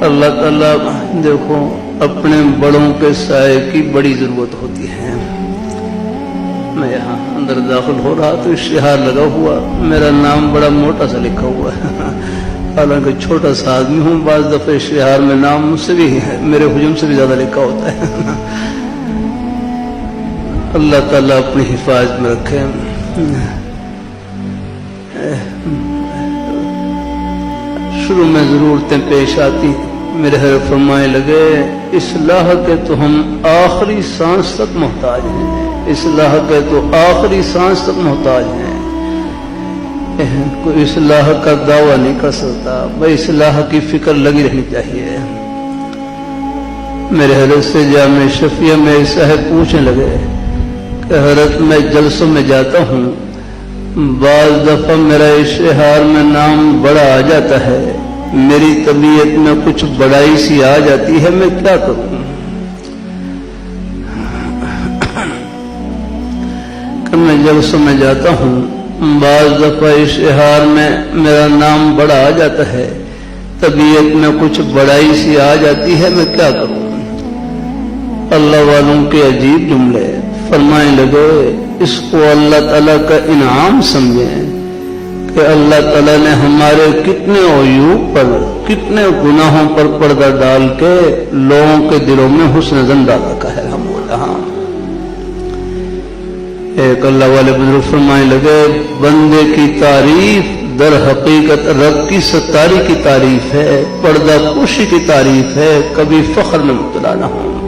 اللہ تعالیٰ دیکھو اپنے بڑوں کے سائے کی بڑی ضرورت ہوتی ہے. میں یہاں اندر داخل ہو رہا تو اشتہار لگا ہوا، میرا نام بڑا موٹا سا لکھا ہوا ہے، حالانکہ چھوٹا سا آدمی ہوں. بعض دفعہ اشتہار میں نام مجھ سے بھی ہے، میرے حجم سے بھی زیادہ لکھا ہوتا ہے. اللہ تعالیٰ اپنی حفاظت میں رکھے. شروع میں ضرورتیں پیش آتی، میرے حضرت فرمائے لگے اصلاح کے تو ہم آخری سانس تک محتاج ہیں، اصلاح کے تو آخری سانس تک محتاج ہیں. کوئی اصلاح کا دعویٰ نہیں کر سکتا، بھائی اصلاح کی فکر لگی رہنی چاہیے. میرے حضرت سے جامع شفیع میں صاحب پوچھنے لگے کہ حضرت میں جلسوں میں جاتا ہوں، بعض دفعہ میرا اشتہار میں نام بڑا آ جاتا ہے، میری طبیعت میں کچھ بڑائی سی آ جاتی ہے، میں کیا کروں؟ کہ میں جلسوں میں جاتا ہوں، بعض دفعہ اشتہار میں میرا نام بڑا آ جاتا ہے، طبیعت میں کچھ بڑائی سی آ جاتی ہے، میں کیا کروں؟ اللہ والوں کے عجیب جملے. فرمائیں لگے اس کو اللہ تعالیٰ کا انعام سمجھیں کہ اللہ تعالیٰ نے ہمارے کتنے عیوب پر، کتنے گناہوں پر پردہ ڈال کے لوگوں کے دلوں میں حسن ظن ڈال رکھا ہے. ہم بولے ہاں. ایک اللہ والے بزرگ فرمائیں لگے بندے کی تعریف در حقیقت رب کی ستاری کی تعریف ہے، پردہ پوشی کی تعریف ہے، کبھی فخر میں مبتلا نہ ہوں.